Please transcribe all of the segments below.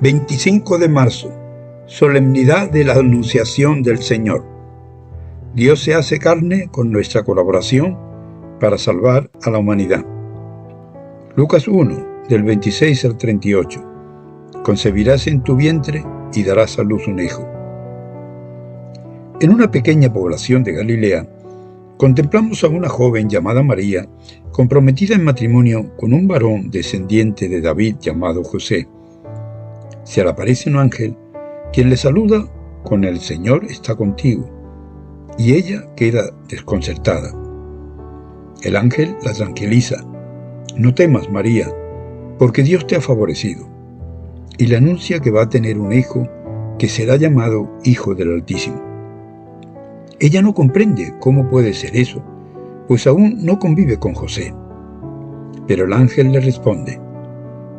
25 de marzo, solemnidad de la Anunciación del Señor. Dios se hace carne con nuestra colaboración para salvar a la humanidad. Lucas 1, del 26 al 38. Concebirás en tu vientre y darás a luz un hijo. En una pequeña población de Galilea, contemplamos a una joven llamada María, comprometida en matrimonio con un varón descendiente de David llamado José. Se le aparece un ángel, quien le saluda con "El Señor está contigo", y ella queda desconcertada. El ángel la tranquiliza: "No temas, María, porque Dios te ha favorecido", y le anuncia que va a tener un hijo que será llamado Hijo del Altísimo. Ella no comprende cómo puede ser eso, pues aún no convive con José. Pero el ángel le responde: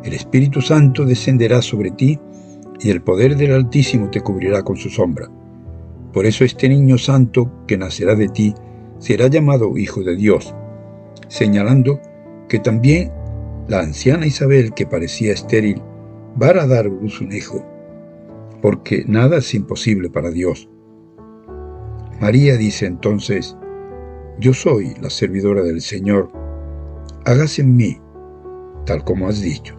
"El Espíritu Santo descenderá sobre ti y el poder del Altísimo te cubrirá con su sombra. Por eso este niño santo que nacerá de ti será llamado Hijo de Dios", señalando que también la anciana Isabel, que parecía estéril, va a dar a luz un hijo, porque nada es imposible para Dios. María dice entonces: "Yo soy la servidora del Señor, hágase en mí tal como has dicho".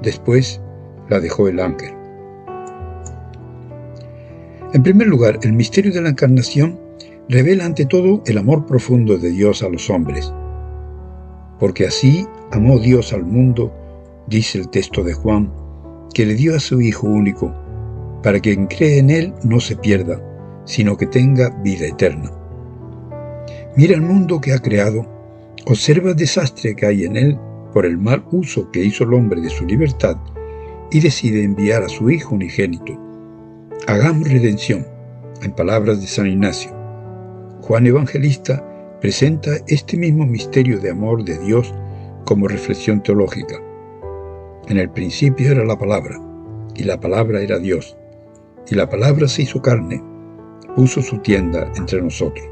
Después la dejó el ángel. En primer lugar, el misterio de la encarnación revela ante todo el amor profundo de Dios a los hombres. Porque así amó Dios al mundo, dice el texto de Juan, que le dio a su Hijo único, para que quien cree en Él no se pierda, sino que tenga vida eterna. Mira el mundo que ha creado, observa el desastre que hay en él por el mal uso que hizo el hombre de su libertad, y decide enviar a su Hijo unigénito. Hagamos redención, en palabras de San Ignacio. Juan Evangelista presenta este mismo misterio de amor de Dios como reflexión teológica. En el principio era la Palabra, y la Palabra era Dios, y la Palabra se hizo carne, puso su tienda entre nosotros.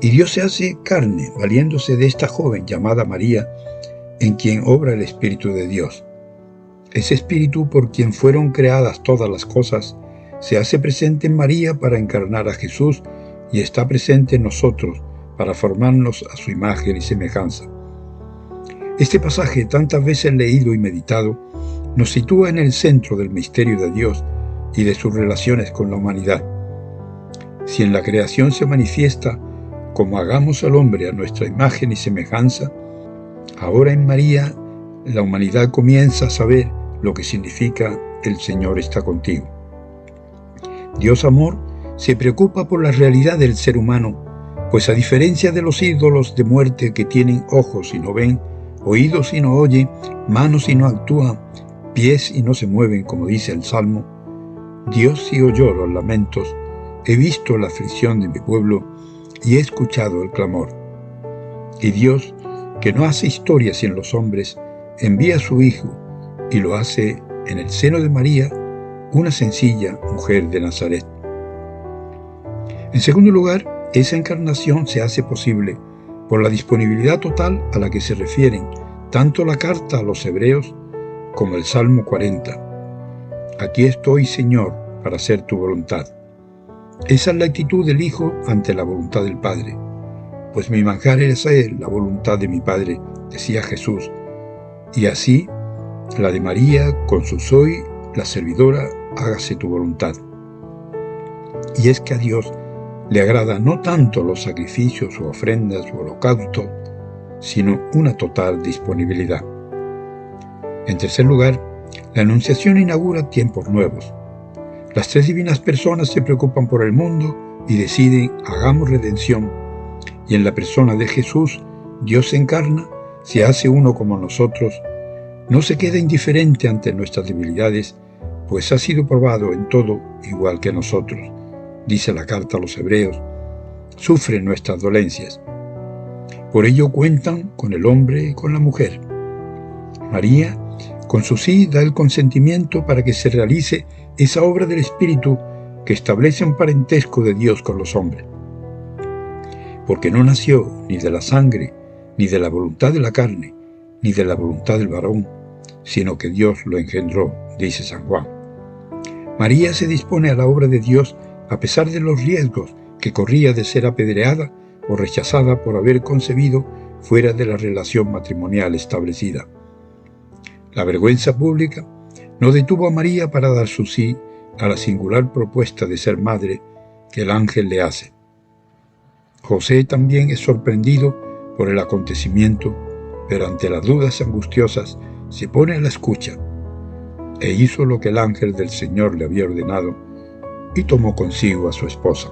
Y Dios se hace carne valiéndose de esta joven llamada María, en quien obra el Espíritu de Dios. Ese Espíritu por quien fueron creadas todas las cosas se hace presente en María para encarnar a Jesús y está presente en nosotros para formarnos a su imagen y semejanza. Este pasaje, tantas veces leído y meditado, nos sitúa en el centro del misterio de Dios y de sus relaciones con la humanidad. Si en la creación se manifiesta como hagamos al hombre a nuestra imagen y semejanza, ahora en María la humanidad comienza a saber lo que significa "El Señor está contigo". Dios Amor se preocupa por la realidad del ser humano, pues a diferencia de los ídolos de muerte que tienen ojos y no ven, oídos y no oyen, manos y no actúan, pies y no se mueven, como dice el Salmo, Dios sí oyó los lamentos, he visto la aflicción de mi pueblo y he escuchado el clamor. Y Dios, que no hace historias en los hombres, envía a su Hijo y lo hace en el seno de María, una sencilla mujer de Nazaret. En segundo lugar, esa encarnación se hace posible por la disponibilidad total a la que se refieren tanto la carta a los hebreos como el Salmo 40. Aquí estoy, Señor, para hacer tu voluntad. Esa es la actitud del Hijo ante la voluntad del Padre. Pues mi manjar es la voluntad de mi Padre, decía Jesús. Y así, la de María, con su "soy la servidora, hágase tu voluntad". Y es que a Dios le agrada no tanto los sacrificios o ofrendas o holocaustos, sino una total disponibilidad. En tercer lugar, la Anunciación inaugura tiempos nuevos. Las tres divinas personas se preocupan por el mundo y deciden hagamos redención, y en la persona de Jesús, Dios se encarna, se hace uno como nosotros, no se queda indiferente ante nuestras debilidades, pues ha sido probado en todo igual que nosotros, dice la carta a los hebreos, sufre nuestras dolencias. Por ello cuentan con el hombre y con la mujer. María, con su sí, da el consentimiento para que se realice esa obra del Espíritu que establece un parentesco de Dios con los hombres. Porque no nació ni de la sangre, ni de la voluntad de la carne, ni de la voluntad del varón, sino que Dios lo engendró, dice San Juan. María se dispone a la obra de Dios a pesar de los riesgos que corría de ser apedreada o rechazada por haber concebido fuera de la relación matrimonial establecida. La vergüenza pública no detuvo a María para dar su sí a la singular propuesta de ser madre que el ángel le hace. José también es sorprendido por el acontecimiento, pero ante las dudas angustiosas se pone a la escucha, e hizo lo que el ángel del Señor le había ordenado, y tomó consigo a su esposa.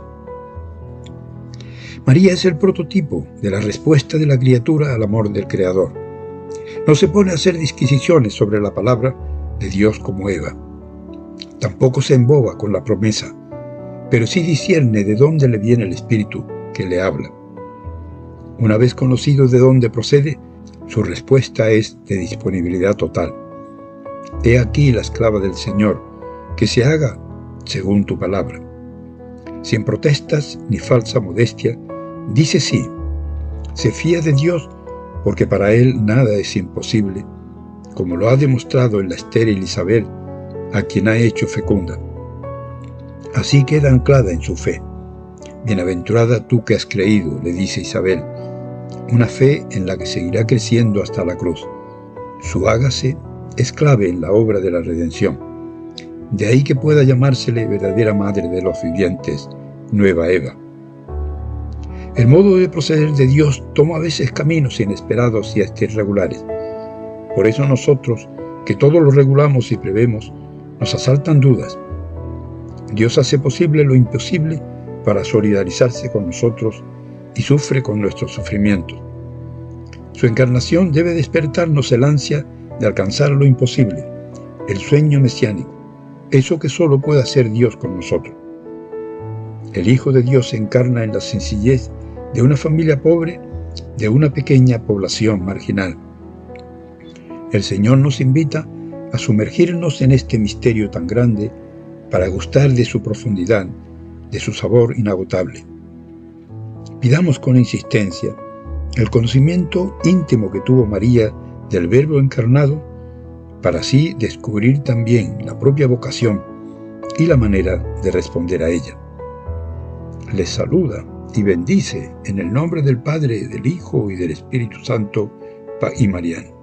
María es el prototipo de la respuesta de la criatura al amor del Creador. No se pone a hacer disquisiciones sobre la palabra de Dios como Eva. Tampoco se emboba con la promesa, pero sí discierne de dónde le viene el Espíritu que le habla. Una vez conocido de dónde procede, su respuesta es de disponibilidad total. He aquí la esclava del Señor, que se haga según tu palabra. Sin protestas ni falsa modestia, dice sí. Se fía de Dios porque para él nada es imposible, como lo ha demostrado en la estéril Isabel, a quien ha hecho fecunda. Así queda anclada en su fe. Bienaventurada tú que has creído, le dice Isabel, una fe en la que seguirá creciendo hasta la cruz. Su hágase es clave en la obra de la redención. De ahí que pueda llamársele verdadera madre de los vivientes, nueva Eva. El modo de proceder de Dios toma a veces caminos inesperados y hasta irregulares. Por eso nosotros, que todo lo regulamos y prevemos, nos asaltan dudas. Dios hace posible lo imposible para solidarizarse con nosotros y sufre con nuestros sufrimientos. Su encarnación debe despertarnos el ansia de alcanzar lo imposible, el sueño mesiánico, eso que solo puede hacer Dios con nosotros. El Hijo de Dios se encarna en la sencillez de una familia pobre, de una pequeña población marginal. El Señor nos invita a sumergirnos en este misterio tan grande para gustar de su profundidad, de su sabor inagotable. Pidamos con insistencia el conocimiento íntimo que tuvo María del Verbo encarnado, para así descubrir también la propia vocación y la manera de responder a ella. Les saluda y bendice en el nombre del Padre, del Hijo y del Espíritu Santo y Mariano.